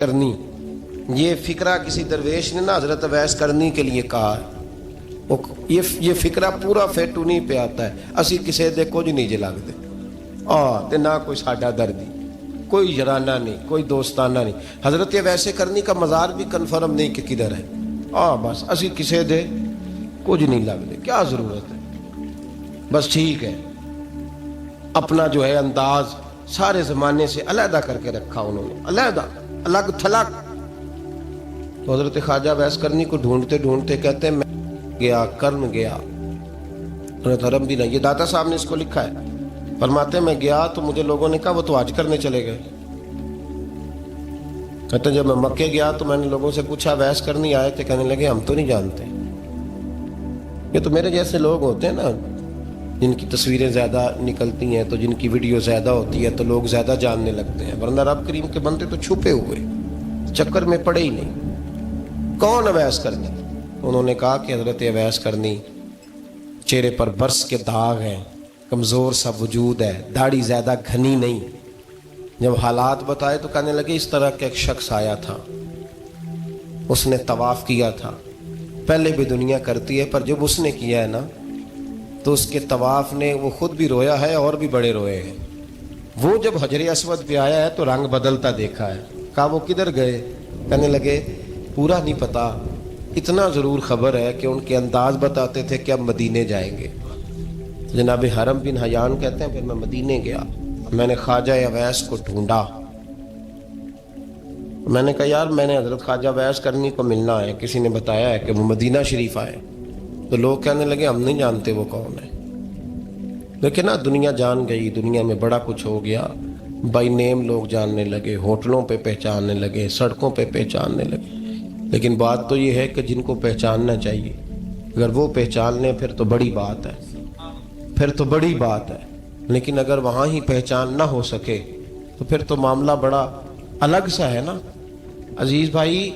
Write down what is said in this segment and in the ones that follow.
کرنی، یہ فکرہ کسی درویش نے نا حضرت اویس کرنی کے لیے کہا ہے. یہ فکرہ پورا فیٹو نہیں پہ آتا ہے. اسی کسی دے کچھ نہیں جے لگتے تے نہ کوئی ساڈا دردی، کوئی یارانہ نہیں، کوئی دوستانہ نہیں. حضرت اویس کرنی کا مزار بھی کنفرم نہیں کہ کدھر ہے. بس اسی کسی دے کچھ نہیں لگتے. کیا ضرورت ہے؟ بس ٹھیک ہے، اپنا جو ہے انداز سارے زمانے سے علیحدہ کر کے رکھا انہوں نے، علیحدہ، الگ تھلگ. تو حضرت خواجہ اویس کرنی کو ڈھونڈتے ڈھونڈتے کہتے ہیں میں گیا، کرن گیا. حضرت حرم بھی نہیں، یہ داتا صاحب نے اس کو لکھا ہے. فرماتے ہیں میں گیا تو مجھے لوگوں نے کہا وہ تو حج کرنے چلے گئے. کہتے ہیں جب میں مکے گیا تو میں نے لوگوں سے پوچھا اویس کرنی آئے تھے؟ کہنے لگے ہم تو نہیں جانتے. یہ تو میرے جیسے لوگ ہوتے ہیں نا، جن کی تصویریں زیادہ نکلتی ہیں تو جن کی ویڈیو زیادہ ہوتی ہے تو لوگ زیادہ جاننے لگتے ہیں، ورنہ رب کریم کے بندے تو چھپے ہوئے، چکر میں پڑے ہی نہیں. کون اویس کرنی؟ انہوں نے کہا کہ حضرت اویس کرنی، چہرے پر برس کے داغ ہیں، کمزور سا وجود ہے، داڑھی زیادہ گھنی نہیں. جب حالات بتائے تو کہنے لگے اس طرح کا ایک شخص آیا تھا، اس نے طواف کیا تھا. پہلے بھی دنیا کرتی ہے پر جب اس نے کیا ہے نا تو اس کے طواف نے وہ خود بھی رویا ہے اور بھی بڑے روئے ہیں. وہ جب حجر اسود پہ آیا ہے تو رنگ بدلتا دیکھا ہے. کہا وہ کدھر گئے؟ کہنے لگے پورا نہیں پتا، اتنا ضرور خبر ہے کہ ان کے انداز بتاتے تھے کہ اب مدینے جائیں گے. جناب حرم بن حیان کہتے ہیں پھر میں مدینے گیا، میں نے خواجہ اویس کو ڈھونڈا. میں نے کہا یار میں نے حضرت خواجہ اویس کرنی کو ملنا ہے، کسی نے بتایا ہے کہ وہ مدینہ شریف آئے. تو لوگ کہنے لگے ہم نہیں جانتے وہ کون ہے. لیکن نا دنیا جان گئی، دنیا میں بڑا کچھ ہو گیا. بائی نیم لوگ جاننے لگے، ہوٹلوں پہ پہچاننے لگے، سڑکوں پہ پہچاننے لگے. لیکن بات تو یہ ہے کہ جن کو پہچاننا چاہیے اگر وہ پہچان لیں پھر تو بڑی بات ہے، پھر تو بڑی بات ہے. لیکن اگر وہاں ہی پہچان نہ ہو سکے تو پھر تو معاملہ بڑا الگ سا ہے نا. عزیز بھائی،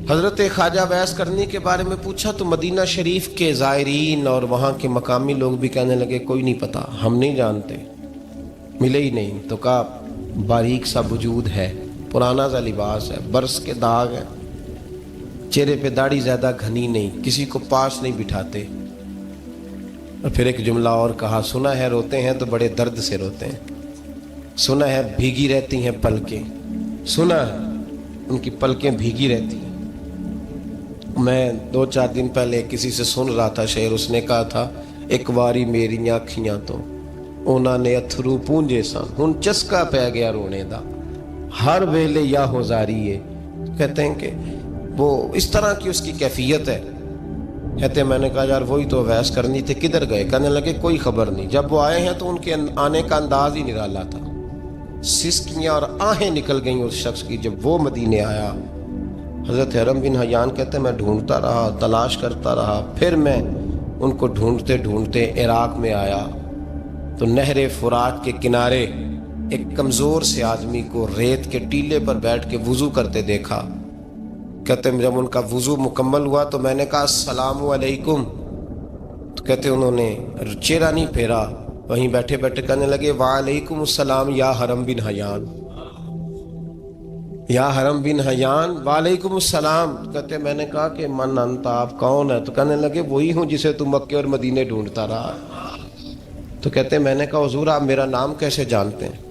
حضرت خواجہ اویس کرنی کے بارے میں پوچھا تو مدینہ شریف کے زائرین اور وہاں کے مقامی لوگ بھی کہنے لگے کوئی نہیں پتا، ہم نہیں جانتے، ملے ہی نہیں. تو کہا باریک سا وجود ہے، پرانا سا لباس ہے، برس کے داغ ہے، چہرے پہ داڑھی زیادہ گھنی نہیں، کسی کو پاس نہیں بٹھاتے. اور پھر ایک جملہ اور کہا، سنا ہے روتے ہیں تو بڑے درد سے روتے ہیں، سنا ہے بھیگی رہتی ہیں پلکیں، سنا ہے ان کی پلکیں بھیگی رہتی ہیں. میں 2-4 دن پہلے کسی سے سن رہا تھا شعر، اس نے کہا تھا ایک واری میری آنکھیاں تو انہوں نے اتھرو پونجے سن، ہن چسکا پہ گیا رونے دا، ہر ویلے یا ہو زاری ہے. کہتے ہیں کہ وہ اس طرح کی اس کی کیفیت ہے. کہتے ہیں میں نے کہا یار وہی تو اویس کرنی تھے، کدھر گئے؟ کہنے لگے کوئی خبر نہیں. جب وہ آئے ہیں تو ان کے آنے کا انداز ہی نرالا تھا، سسکیاں اور آہیں نکل گئیں اس شخص کی جب وہ مدینے آیا. حضرت حرم بن حیان کہتے ہیں میں ڈھونڈتا رہا، تلاش کرتا رہا، پھر میں ان کو ڈھونڈتے ڈھونڈتے عراق میں آیا تو نہر فرات کے کنارے ایک کمزور سے آدمی کو ریت کے ٹیلے پر بیٹھ کے وضو کرتے دیکھا. کہتے ہیں جب ان کا وضو مکمل ہوا تو میں نے کہا السلام علیکم. تو کہتے ہیں انہوں نے چہرہ نہیں پھیرا، وہیں بیٹھے بیٹھے کہنے لگے وعلیکم السلام یا حرم بن حیان، یا حرم بن حیان وعلیکم السلام. کہتے ہیں میں نے کہا کہ من انت، آپ کون ہے؟ تو کہنے لگے وہی ہوں جسے تم مکے اور مدینے ڈھونڈتا رہا. تو کہتے ہیں میں نے کہا حضور آپ میرا نام کیسے جانتے ہیں؟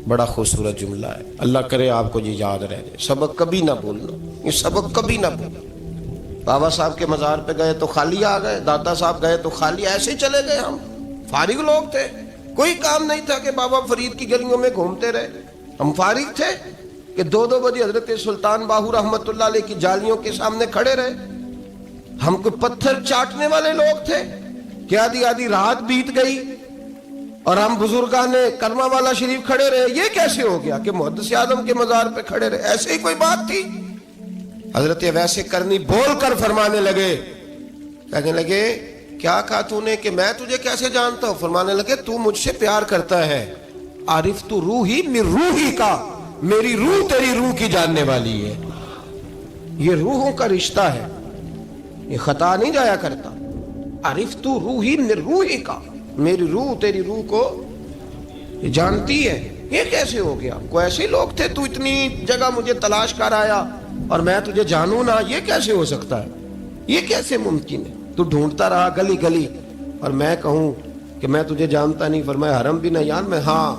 بڑا خوبصورت جملہ ہے، اللہ کرے آپ کو یہ یاد رہ جائے. سبق کبھی نہ بھولنا، یہ سبق کبھی نہ بھولنا. بابا صاحب کے مزار پہ گئے تو خالی آ گئے، داتا صاحب گئے تو خالی ایسے ہی چلے گئے. ہم فارغ لوگ تھے، کوئی کام نہیں تھا کہ بابا فرید کی گلیوں میں گھومتے رہے. ہم فارغ تھے کہ 2 بجے حضرت سلطان باہو رحمت اللہ علیہ کی جالیوں کے سامنے کھڑے رہے. ہم کوئی پتھر چاٹنے والے لوگ تھے کہ آدھی رات بیت گئی اور ہم بزرگان کرما والا شریف کھڑے رہے. یہ کیسے ہو گیا کہ محدث اعظم کے مزار پہ کھڑے رہے؟ ایسے ہی کوئی بات تھی؟ حضرت اویس کرنی بول کر فرمانے لگے، کہنے لگے کیا کہا تو نے کہ میں تجھے کیسے جانتا ہوں؟ فرمانے لگے تو مجھ سے پیار کرتا ہے، عارف تو روحی من روحی کا، میری روح تیری روح کی جاننے والی ہے. یہ روحوں کا رشتہ ہے، یہ خطا نہیں جایا کرتا. عارف تو روحی من روحی کا، میری روح تیری روح کو جانتی ہے. یہ کیسے ہو گیا؟ کوئی ایسے لوگ تھے، تو اتنی جگہ مجھے تلاش کر آیا اور میں تجھے جانوں نہ، یہ کیسے ہو سکتا ہے؟ یہ کیسے ممکن ہے؟ تو ڈھونڈتا رہا گلی گلی اور میں کہوں کہ میں تجھے جانتا نہیں، فرمایا حرم بھی نہ جان میں، ہاں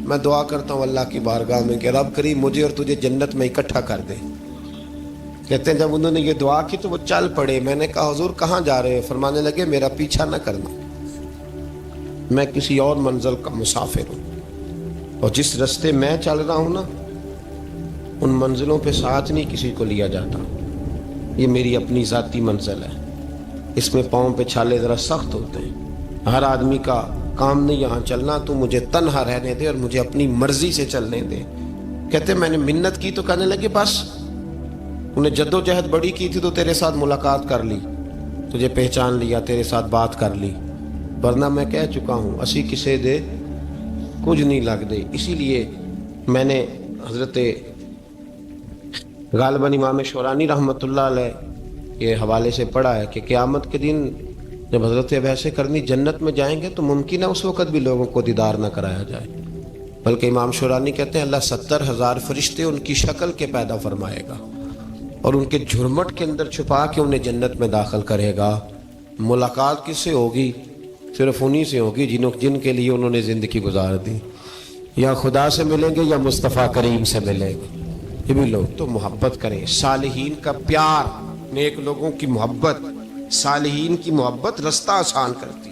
میں دعا کرتا ہوں اللہ کی بارگاہ میں کہ رب کریم مجھے اور تجھے جنت میں اکٹھا کر دے۔ کہتے ہیں جب انہوں نے یہ دعا کی تو وہ چل پڑے۔ میں نے کہا حضور کہاں جا رہے ہیں؟ فرمانے لگے میرا پیچھا نہ کرنا، میں کسی اور منزل کا مسافر ہوں، اور جس رستے میں چل رہا ہوں نا ان منزلوں پہ ساتھ نہیں کسی کو لیا جاتا، یہ میری اپنی ذاتی منزل ہے، اس میں پاؤں پہ چھالے ذرا سخت ہوتے ہیں، ہر آدمی کا کام نہیں یہاں چلنا، تو مجھے تنہا رہنے دے اور مجھے اپنی مرضی سے چلنے دے۔ کہتے میں نے منت کی تو کہنے لگے بس انہیں جد و جہد بڑی کی تھی تو تیرے ساتھ ملاقات کر لی، تجھے پہچان لیا، تیرے ساتھ بات کر لی، ورنہ میں کہہ چکا ہوں اسی کسے دے کچھ نہیں لگ دے۔ اسی لیے میں نے حضرت غالباً امام شورانی رحمۃ اللہ علیہ کے حوالے سے پڑھا ہے کہ قیامت کے دن جب حضرت ویسے کرنی جنت میں جائیں گے تو ممکن ہے اس وقت بھی لوگوں کو دیدار نہ کرایا جائے، بلکہ امام شورانی کہتے ہیں اللہ 70,000 فرشتے ان کی شکل کے پیدا فرمائے گا اور ان کے جھرمٹ کے اندر چھپا کے انہیں جنت میں داخل کرے گا۔ ملاقات کس سے ہوگی؟ صرف انہی سے ہوگی جن کے لیے انہوں نے زندگی گزار دی، یا خدا سے ملیں گے یا مصطفیٰ کریم سے ملیں گے۔ یہ بھی لوگ تو محبت کریں، صالحین کا پیار، نیک لوگوں کی محبت، صالحین کی محبت رستہ آسان کرتی۔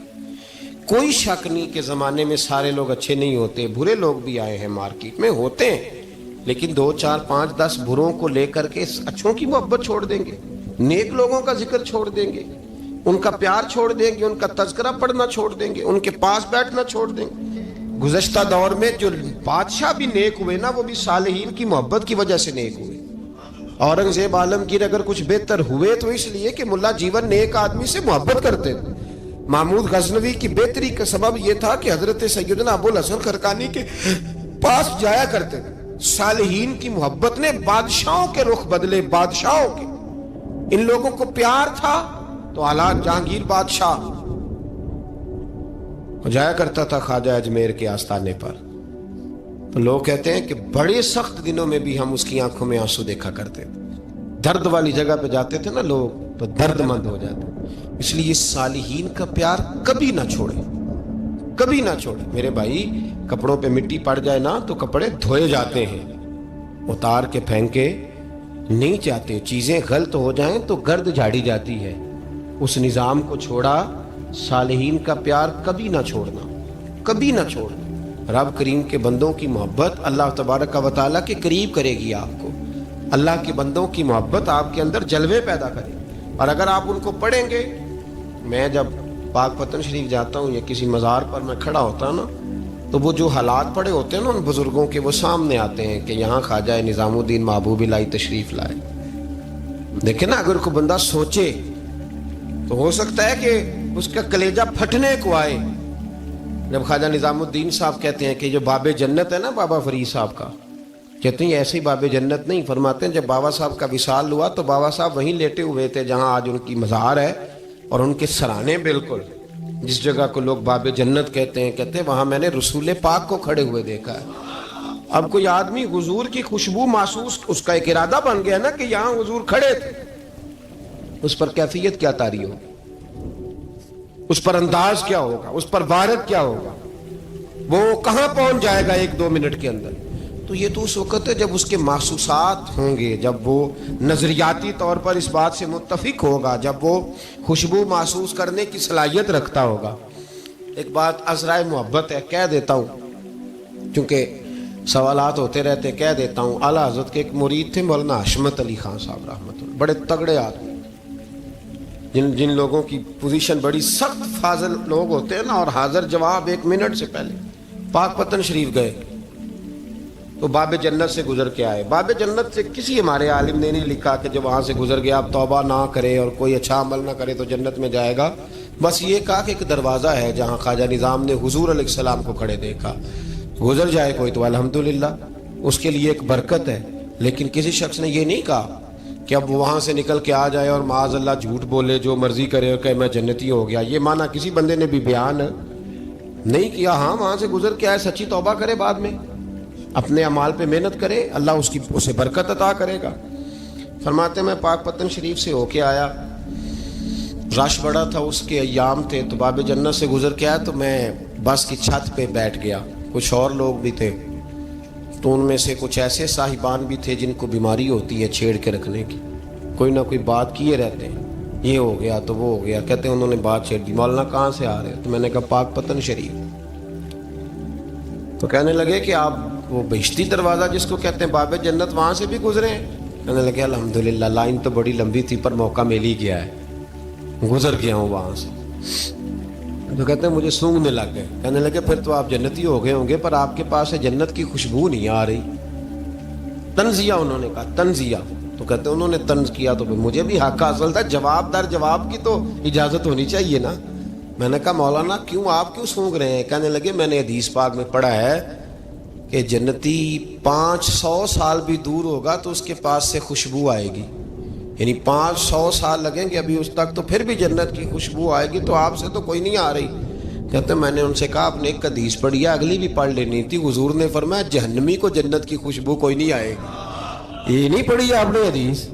کوئی شک نہیں کہ زمانے میں سارے لوگ اچھے نہیں ہوتے، برے لوگ بھی آئے ہیں مارکیٹ میں، ہوتے ہیں، لیکن 2 4 5 10 بروں کو لے کر کے اچھوں کی محبت چھوڑ دیں گے، نیک لوگوں کا ذکر چھوڑ دیں گے، ان کا پیار چھوڑ دیں گے، ان کا تذکرہ پڑھنا چھوڑ دیں گے، ان کے پاس بیٹھنا چھوڑ دیں گے۔ گزشتہ دور میں جو بادشاہ بھی نیک ہوئے نا وہ بھی صالحین کی محبت کی وجہ سے نیک ہوئے۔ اورنگزیب عالمگیر اگر کچھ بہتر ہوئے تو اس لیے کہ ملا جیون نیک آدمی سے محبت کرتے تھے۔ محمود غزنوی کی بہتری کا سبب یہ تھا کہ حضرت سیدنا ابوالحسن خرقانی کے پاس جایا کرتے تھے۔ صالحین کی محبت نے بادشاہوں کے رخ بدلے، بادشاہوں کے۔ ان لوگوں کو پیار تھا تو حالات جہانگیر بادشاہ جایا کرتا تھا خواجہ اجمیر کے آستانے پر، تو لوگ کہتے ہیں کہ بڑے سخت دنوں میں بھی ہم اس کی آنکھوں میں آنسو دیکھا کرتے تھے۔ درد والی جگہ پہ جاتے تھے نا لوگ تو درد مند ہو جاتے۔ اس لیے صالحین کا پیار کبھی نہ چھوڑے، کبھی نہ چھوڑے۔ میرے بھائی کپڑوں پہ مٹی پڑ جائے نا تو کپڑے دھوئے جاتے ہیں، اتار کے پھینکے نہیں چاہتے۔ چیزیں غلط ہو جائیں تو گرد جھاڑی جاتی ہے، اس نظام کو چھوڑا۔ صالحین کا پیار کبھی نہ چھوڑنا، کبھی نہ چھوڑنا۔ رب کریم کے بندوں کی محبت اللہ تبارک و تعالیٰ کے قریب کرے گی آپ کو۔ اللہ کے بندوں کی محبت آپ کے اندر جلوے پیدا کرے، اور اگر آپ ان کو پڑھیں گے۔ میں جب پاک پتن شریف جاتا ہوں یا کسی مزار پر میں کھڑا ہوتا ہوں نا تو وہ جو حالات پڑے ہوتے ہیں نا ان بزرگوں کے، وہ سامنے آتے ہیں کہ یہاں خواجہ نظام الدین محبوب الہی تشریف لائے۔ دیکھیں نا اگر کوئی بندہ سوچے تو ہو سکتا ہے کہ اس کا کلیجہ پھٹنے کو آئے جب خواجہ نظام الدین صاحب کہتے ہیں کہ جو باب جنت ہے نا بابا فرید صاحب کا، کہتے ہیں ایسے ہی باب جنت نہیں، فرماتے ہیں جب بابا صاحب کا وصال ہوا تو بابا صاحب وہیں لیٹے ہوئے تھے جہاں آج ان کی مزار ہے، اور ان کے سرانے بالکل جس جگہ کو لوگ باب جنت کہتے ہیں وہاں میں نے رسول پاک کو کھڑے ہوئے دیکھا ہے۔ اب کوئی آدمی حضور کی خوشبو محسوس، اس کا ایک ارادہ بن گیا نا کہ یہاں حضور کھڑے تھے، اس پر کیفیت کیا طاری ہوگی، اس پر انداز کیا ہوگا، اس پر وارد کیا ہوگا، وہ کہاں پہنچ جائے گا 1-2 منٹ کے اندر۔ تو یہ تو اس وقت ہے جب اس کے محسوسات ہوں گے، جب وہ نظریاتی طور پر اس بات سے متفق ہوگا، جب وہ خوشبو محسوس کرنے کی صلاحیت رکھتا ہوگا۔ ایک بات عذرائے محبت ہے، کہہ دیتا ہوں کیونکہ سوالات ہوتے رہتے، کہہ دیتا ہوں۔ اعلیٰ حضرت کے ایک مرید تھے مولانا حشمت علی خان صاحب رحمۃ اللہ، بڑے تگڑے آدمی، جن لوگوں کی پوزیشن بڑی سخت فاضل لوگ ہوتے ہیں نا، اور حاضر جواب 1 منٹ سے پہلے پاک پتن شریف گئے تو باب جنت سے گزر کے آئے۔ باب جنت سے کسی ہمارے عالم نے نہیں لکھا کہ جب وہاں سے گزر گیا اب توبہ نہ کرے اور کوئی اچھا عمل نہ کرے تو جنت میں جائے گا، بس یہ کہا کہ ایک دروازہ ہے جہاں خواجہ نظام نے حضور علیہ السلام کو کھڑے دیکھا، گزر جائے کوئی تو الحمدللہ اس کے لیے ایک برکت ہے۔ لیکن کسی شخص نے یہ نہیں کہا کہ اب وہاں سے نکل کے آ جائے اور معاذ اللہ جھوٹ بولے، جو مرضی کرے اور کہ میں جنتی ہو گیا، یہ معنی کسی بندے نے بھی بیان نہیں کیا۔ ہاں وہاں سے گزر کے آئے، سچی توبہ کرے بعد میں، اپنے اعمال پہ محنت کرے، اللہ اسے برکت عطا کرے گا۔ فرماتے ہیں میں پاک پتن شریف سے ہو کے آیا، رش بڑا تھا، اس کے ایام تھے، تو باب جنت سے گزر کے آیا تو میں بس کی چھت پہ بیٹھ گیا، کچھ اور لوگ بھی تھے، تو ان میں سے کچھ ایسے صاحبان بھی تھے جن کو بیماری ہوتی ہے چھیڑ کے رکھنے کی، کوئی نہ کوئی بات کیے رہتے ہیں، یہ ہو گیا تو وہ ہو گیا، کہتے ہیں انہوں نے بات چھیڑ دی، مولانا کہاں سے آ رہے ہیں؟ تو میں نے کہا پاک پتن شریف۔ تو کہنے لگے کہ آپ وہ بہشتی دروازہ جس کو کہتے ہیں باب جنت، وہاں سے بھی گزرے ہیں؟ کہنے لگے الحمدللہ، لائن تو بڑی لمبی تھی پر موقع مل ہی گیا ہے، گزر گیا ہوں وہاں سے۔ تو کہتے ہیں مجھے سونگنے لگ گئے، کہنے لگے پھر تو آپ جنتی ہو گئے ہوں گے، پر آپ کے پاس سے جنت کی خوشبو نہیں آ رہی۔ تنزیہ انہوں نے کہا، تنزیہ۔ تو کہتے ہیں انہوں نے طنز کیا تو مجھے بھی حق حاصل تھا، جواب در جواب کی تو اجازت ہونی چاہیے نا۔ میں نے کہا مولانا آپ کیوں سونگ رہے ہیں؟ کہنے لگے میں نے حدیث پاک میں پڑھا ہے کہ جنتی 500 سال بھی دور ہوگا تو اس کے پاس سے خوشبو آئے گی، یعنی 500 سال لگیں گے ابھی اس تک، تو پھر بھی جنت کی خوشبو آئے گی، تو آپ سے تو کوئی نہیں آ رہی۔ کہتے میں نے ان سے کہا آپ نے ایک حدیث پڑھی ہے، اگلی بھی پڑھ لینی تھی، حضور نے فرمایا جہنمی کو جنت کی خوشبو کوئی نہیں آئے گی۔ یہ نہیں پڑھی آپ نے حدیث،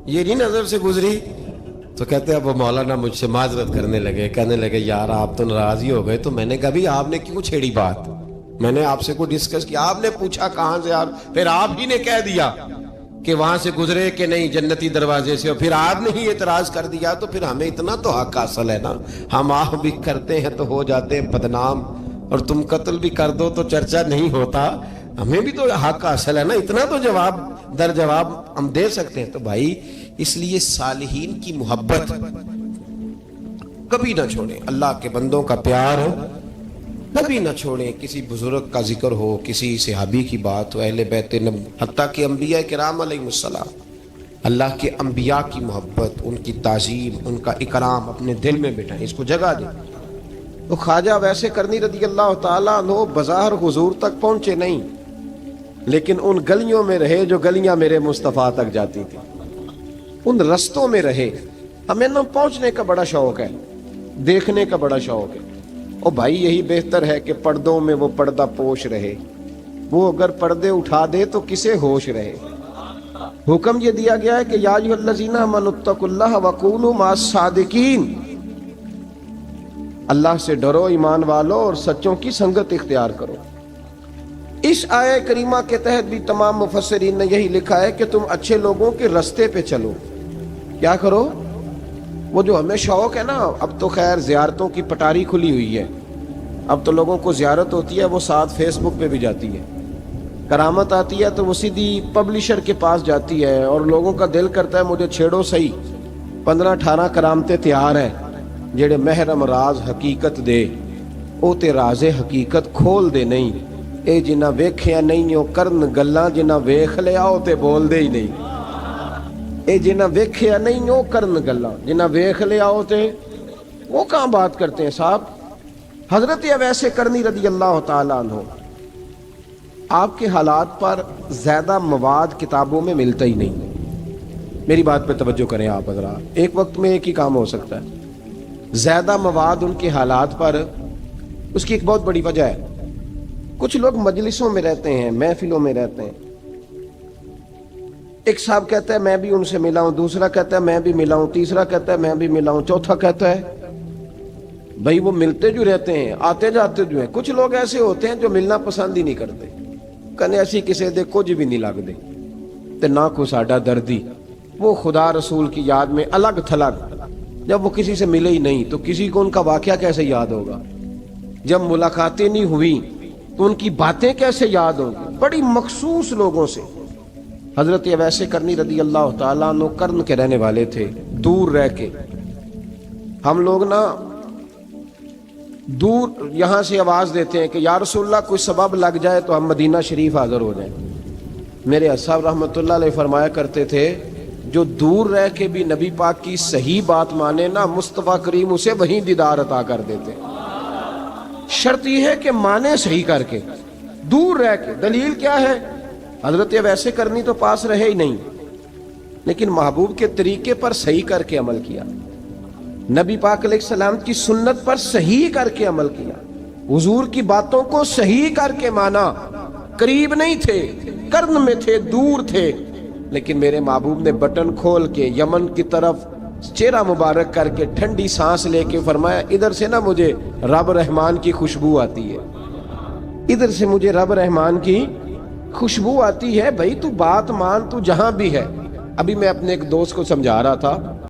یہ نہیں نظر سے گزری؟ تو کہتے ہیں اب وہ مولانا مجھ سے معذرت کرنے لگے، کہنے لگے یار آپ تو ناراض ہی ہو گئے۔ تو میں نے کہا بھی آپ نے کیوں چھیڑی بات؟ میں نے آپ سے کوئی ڈسکس کیا؟ آپ نے پوچھا کہاں سے، آپ پھر آپ ہی نے کہہ دیا کہ وہاں سے گزرے کہ نہیں جنتی دروازے سے، اور پھر آپ نے ہی اعتراض کر دیا، تو پھر ہمیں اتنا تو حق حاصل ہے نا، ہم آپ بھی کرتے ہیں تو ہو جاتے ہیں بدنام، اور تم قتل بھی کر دو تو چرچا نہیں ہوتا، ہمیں بھی تو حق حاصل ہے نا، اتنا تو جواب در جواب ہم دے سکتے ہیں۔ تو بھائی اس لیے صالحین کی محبت کبھی نہ چھوڑیں، اللہ کے بندوں کا پیار ہو کبھی نہ چھوڑیں، کسی بزرگ کا ذکر ہو، کسی صحابی کی بات ہو، اہل بیت نبی، حتیٰ کہ انبیاء کرام علیہ السلام، اللہ کے انبیاء کی محبت، ان کی تعظیم، ان کا اکرام اپنے دل میں بٹھائیں، اس کو جگہ دیں۔ تو خواجہ ویسے کرنی رضی اللہ تعالیٰ عنہ بظاہر حضور تک پہنچے نہیں، لیکن ان گلیوں میں رہے جو گلیاں میرے مصطفیٰ تک جاتی تھی، ان رستوں میں رہے۔ ہمیں نہ پہنچنے کا بڑا شوق ہے، دیکھنے کا بڑا شوق ہے، اور بھائی یہی بہتر ہے کہ پردوں میں وہ پردہ پوش رہے، وہ اگر پردے اٹھا دے تو کسے ہوش رہے۔ حکم یہ دیا گیا ہے کہ یا ایھا الذین آمنوا اتقوا اللہ وکونوا مع الصادقین، اللہ سے ڈرو ایمان والو اور سچوں کی سنگت اختیار کرو۔ اس آیہ کریمہ کے تحت بھی تمام مفسرین نے یہی لکھا ہے کہ تم اچھے لوگوں کے رستے پہ چلو۔ کیا کرو؟ وہ جو ہمیں شوق ہے نا، اب تو خیر زیارتوں کی پٹاری کھلی ہوئی ہے، اب تو لوگوں کو زیارت ہوتی ہے وہ ساتھ فیس بک پہ بھی جاتی ہے، کرامت آتی ہے تو وہ سیدھی پبلشر کے پاس جاتی ہے، اور لوگوں کا دل کرتا ہے مجھے چھیڑو صحیح، 15-18 کرامتیں تیار ہیں، جڑے محرم راز حقیقت دے او تے راز حقیقت کھول دے نہیں، اے جنہ ویکھیا نہیں او کرن گلاں، جنہ ویکھ لیا او تے بول دے ہی نہیں، اے جنہ ویکھیا نہیں او کرن گلاں، جنہ ویکھ لیا او تے وہ کہاں بات کرتے ہیں صاحب۔ حضرت اویس کرنی رضی اللہ تعالیٰ عنہ، آپ کے حالات پر زیادہ مواد کتابوں میں ملتا ہی نہیں، میری بات پہ توجہ کریں آپ حضرات، ایک وقت میں ایک ہی کام ہو سکتا ہے، زیادہ مواد ان کے حالات پر، اس کی ایک بہت بڑی وجہ ہے، کچھ لوگ مجلسوں میں رہتے ہیں، محفلوں میں رہتے ہیں، ایک صاحب کہتا ہے میں بھی ان سے ملا ہوں، دوسرا کہتا ہے میں بھی ملا ہوں، تیسرا کہتا ہے میں بھی ملا ہوں، چوتھا کہتا ہے بھائی وہ ملتے جو رہتے ہیں آتے جاتے جو ہیں۔ کچھ لوگ ایسے ہوتے ہیں جو ملنا پسند ہی نہیں کرتے، کہنے ایسی کسی دے کچھ بھی نہیں لگ دے تے نہ کو ساڈا دردی، وہ خدا رسول کی یاد میں الگ تھلگ، جب وہ کسی سے ملے ہی نہیں تو کسی کو ان کا واقعہ کیسے یاد ہوگا، جب ملاقاتیں نہیں ہوئی تو ان کی باتیں کیسے یاد ہوں گی۔ بڑی مخصوص لوگوں سے حضرت اویس کرنی رضی اللہ تعالیٰ عنہ کرن کے رہنے والے تھے، دور رہ کے، ہم لوگ نا دور یہاں سے آواز دیتے ہیں کہ یا رسول اللہ کوئی سبب لگ جائے تو ہم مدینہ شریف حاضر ہو جائیں۔ میرے اصحاب رحمۃ اللہ علیہ فرمایا کرتے تھے جو دور رہ کے بھی نبی پاک کی صحیح بات مانے نا، مصطفیٰ کریم اسے وہیں دیدار عطا کر دیتے، شرط یہ ہے کہ مانے صحیح کر کے، دور رہ کے۔ دلیل کیا ہے؟ حضرت اویس کرنی تو پاس رہے ہی نہیں، لیکن محبوب کے طریقے پر صحیح کر کے عمل کیا، نبی پاک علیہ السلام کی سنت پر صحیح کر کے عمل کیا، حضور کی باتوں کو صحیح کر کے مانا، قریب نہیں تھے، قرن میں تھے، دور تھے، لیکن میرے محبوب نے بٹن کھول کے یمن کی طرف چہرہ مبارک کر کے ٹھنڈی سانس لے کے فرمایا ادھر سے نا مجھے رب رحمان کی خوشبو آتی ہے، ادھر سے مجھے رب رحمان کی خوشبو آتی ہے، بھائی تو بات مان، تو جہاں بھی ہے۔ ابھی میں اپنے ایک دوست کو سمجھا رہا تھا،